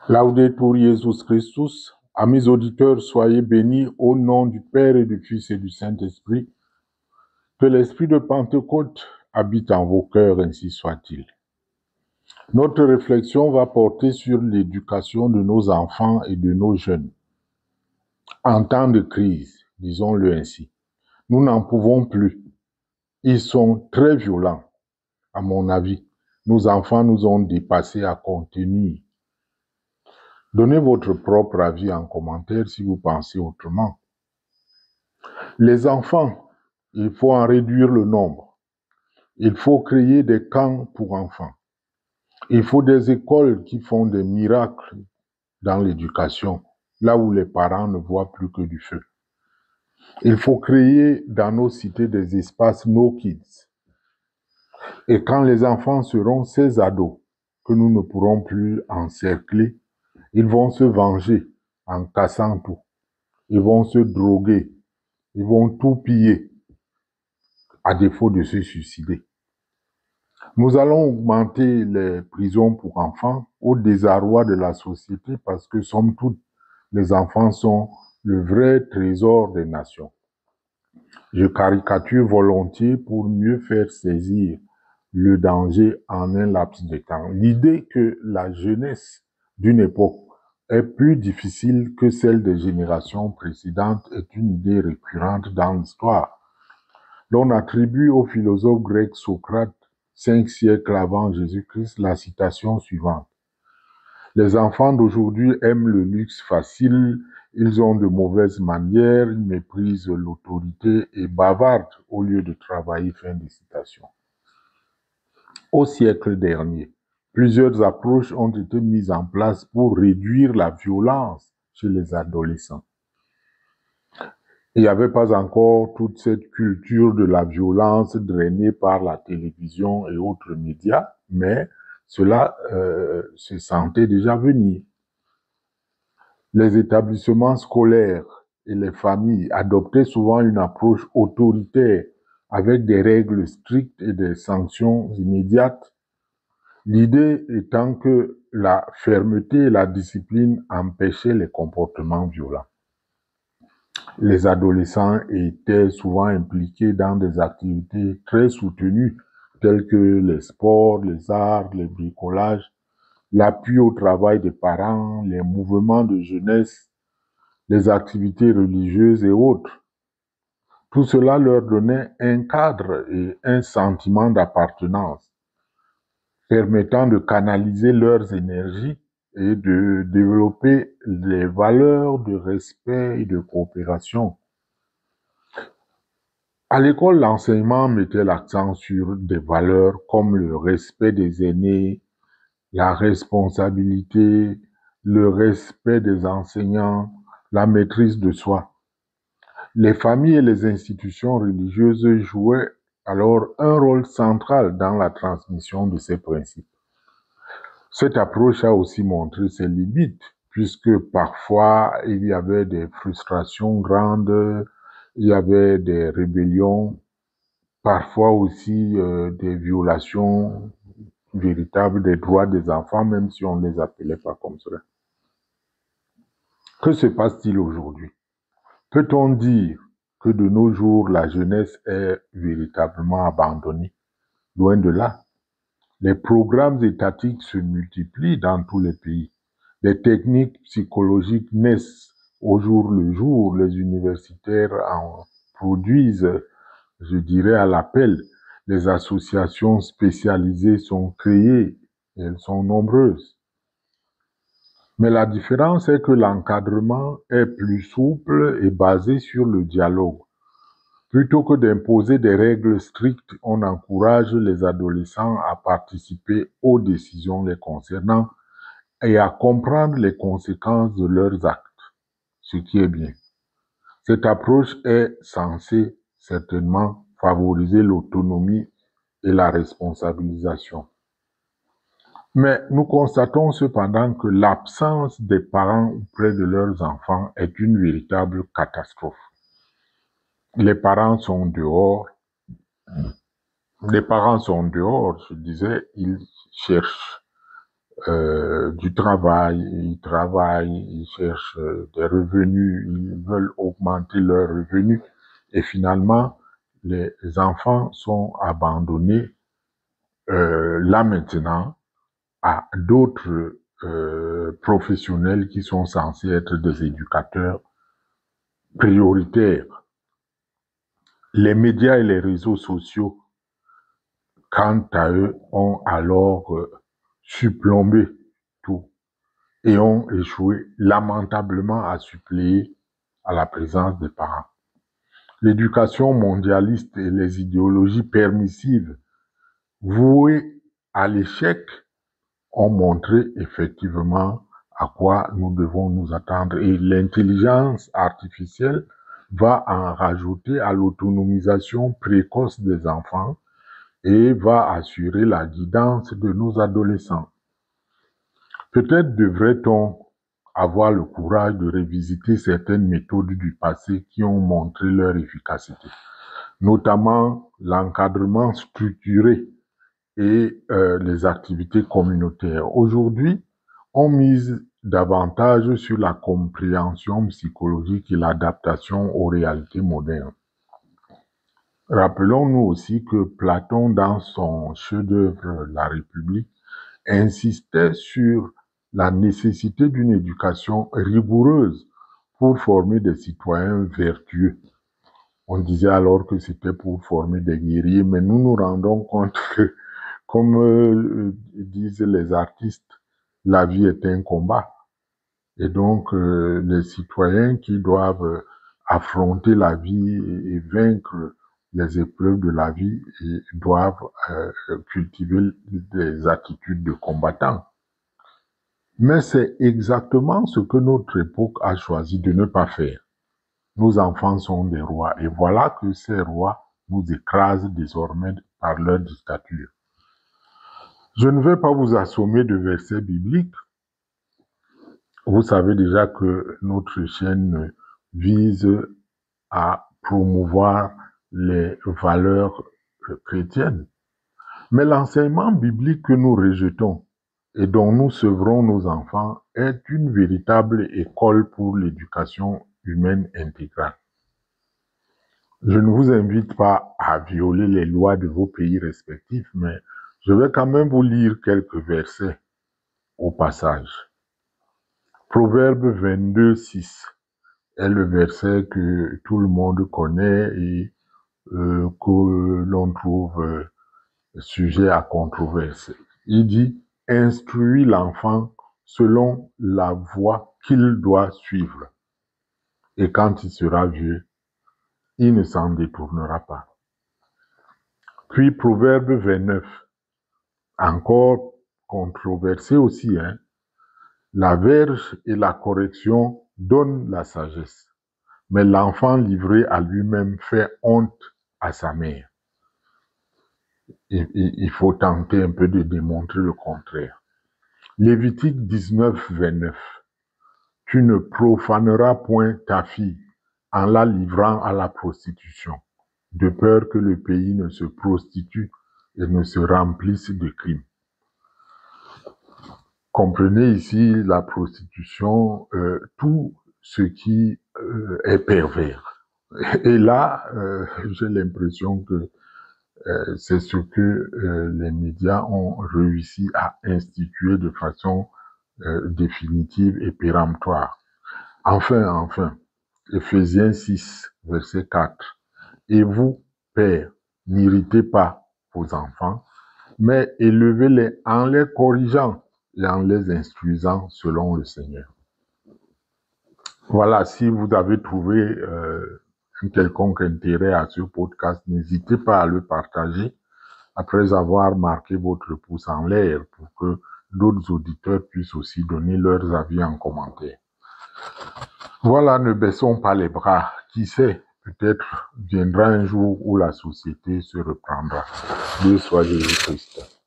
Laudetur Jesus Christus. Amis auditeurs, soyez bénis au nom du Père et du Fils et du Saint-Esprit. Que l'Esprit de Pentecôte habite en vos cœurs, ainsi soit-il. Notre réflexion va porter sur l'éducation de nos enfants et de nos jeunes. En temps de crise, disons-le ainsi, nous n'en pouvons plus. Ils sont très violents, à mon avis. Nos enfants nous ont dépassés à contenir. Donnez votre propre avis en commentaire si vous pensez autrement. Les enfants, il faut en réduire le nombre. Il faut créer des camps pour enfants. Il faut des écoles qui font des miracles dans l'éducation, là où les parents ne voient plus que du feu. Il faut créer dans nos cités des espaces No Kids. Et quand les enfants seront ces ados que nous ne pourrons plus encercler, ils vont se venger en cassant tout. Ils vont se droguer. Ils vont tout piller à défaut de se suicider. Nous allons augmenter les prisons pour enfants au désarroi de la société parce que, somme toute, les enfants sont le vrai trésor des nations. Je caricature volontiers pour mieux faire saisir le danger en un laps de temps. L'idée que la jeunesse d'une époque est plus difficile que celle des générations précédentes est une idée récurrente dans l'histoire. L'on attribue au philosophe grec Socrate, 5 siècles avant Jésus-Christ, la citation suivante. Les enfants d'aujourd'hui aiment le luxe facile, ils ont de mauvaises manières, ils méprisent l'autorité et bavardent au lieu de travailler. Fin de citation. Au siècle dernier, plusieurs approches ont été mises en place pour réduire la violence chez les adolescents. Il n'y avait pas encore toute cette culture de la violence drainée par la télévision et autres médias, mais cela se sentait déjà venir. Les établissements scolaires et les familles adoptaient souvent une approche autoritaire avec des règles strictes et des sanctions immédiates. L'idée étant que la fermeté et la discipline empêchaient les comportements violents. Les adolescents étaient souvent impliqués dans des activités très soutenues, telles que les sports, les arts, les bricolages, l'appui au travail des parents, les mouvements de jeunesse, les activités religieuses et autres. Tout cela leur donnait un cadre et un sentiment d'appartenance, permettant de canaliser leurs énergies et de développer les valeurs de respect et de coopération. À l'école, l'enseignement mettait l'accent sur des valeurs comme le respect des aînés, la responsabilité, le respect des enseignants, la maîtrise de soi. Les familles et les institutions religieuses jouaient alors un rôle central dans la transmission de ces principes. Cette approche a aussi montré ses limites, puisque parfois il y avait des frustrations grandes, il y avait des rébellions, parfois aussi des violations véritables des droits des enfants, même si on ne les appelait pas comme cela. Que se passe-t-il aujourd'hui? Peut-on dire que de nos jours, la jeunesse est véritablement abandonnée? Loin de là. Les programmes étatiques se multiplient dans tous les pays. Les techniques psychologiques naissent au jour le jour. Les universitaires en produisent, je dirais, à l'appel. Les associations spécialisées sont créées. Elles sont nombreuses. Mais la différence est que l'encadrement est plus souple et basé sur le dialogue. Plutôt que d'imposer des règles strictes, on encourage les adolescents à participer aux décisions les concernant et à comprendre les conséquences de leurs actes, ce qui est bien. Cette approche est censée certainement favoriser l'autonomie et la responsabilisation. Mais nous constatons cependant que l'absence des parents auprès de leurs enfants est une véritable catastrophe. Les parents sont dehors. Les parents sont dehors, je disais, ils cherchent du travail, ils travaillent, ils cherchent des revenus, ils veulent augmenter leurs revenus et finalement les enfants sont abandonnés là maintenant à d'autres professionnels qui sont censés être des éducateurs prioritaires. Les médias et les réseaux sociaux, quant à eux, ont alors supplombé tout et ont échoué lamentablement à suppléer à la présence des parents. L'éducation mondialiste et les idéologies permissives vouées à l'échec ont montré effectivement à quoi nous devons nous attendre. Et l'intelligence artificielle va en rajouter à l'autonomisation précoce des enfants et va assurer la guidance de nos adolescents. Peut-être devrait-on avoir le courage de revisiter certaines méthodes du passé qui ont montré leur efficacité, notamment l'encadrement structuré et les activités communautaires. Aujourd'hui, on mise davantage sur la compréhension psychologique et l'adaptation aux réalités modernes. Rappelons-nous aussi que Platon, dans son chef-d'œuvre La République, insistait sur la nécessité d'une éducation rigoureuse pour former des citoyens vertueux. On disait alors que c'était pour former des guerriers, mais nous nous rendons compte que, comme disent les artistes, la vie est un combat. Et donc, les citoyens qui doivent affronter la vie et vaincre les épreuves de la vie et doivent cultiver des attitudes de combattants. Mais c'est exactement ce que notre époque a choisi de ne pas faire. Nos enfants sont des rois et voilà que ces rois nous écrasent désormais par leur dictature. Je ne vais pas vous assommer de versets bibliques. Vous savez déjà que notre chaîne vise à promouvoir les valeurs chrétiennes. Mais l'enseignement biblique que nous rejetons et dont nous sevrons nos enfants est une véritable école pour l'éducation humaine intégrale. Je ne vous invite pas à violer les lois de vos pays respectifs, mais je vais quand même vous lire quelques versets au passage. Proverbe 22, 6 est le verset que tout le monde connaît et que l'on trouve sujet à controverse. Il dit « Instruis l'enfant selon la voie qu'il doit suivre, et quand il sera vieux, il ne s'en détournera pas. » Puis Proverbe 29, encore controversé aussi, hein. La verge et la correction donnent la sagesse, mais l'enfant livré à lui-même fait honte à sa mère. Il faut tenter un peu de démontrer le contraire. Lévitique 19, 29. Tu ne profaneras point ta fille en la livrant à la prostitution, de peur que le pays ne se prostitue et ne se remplisse de crimes. Comprenez ici la prostitution, tout ce qui est pervers. Et là, j'ai l'impression que c'est ce que les médias ont réussi à instituer de façon définitive et péremptoire. Enfin, Éphésiens 6, verset 4. Et vous, pères, n'irritez pas vos enfants, mais élevez-les en les corrigeant et en les instruisant selon le Seigneur. Voilà, si vous avez trouvé un quelconque intérêt à ce podcast, n'hésitez pas à le partager après avoir marqué votre pouce en l'air pour que d'autres auditeurs puissent aussi donner leurs avis en commentaire. Voilà, ne baissons pas les bras. Qui sait, peut-être viendra un jour où la société se reprendra. Dieu soit Jésus-Christ.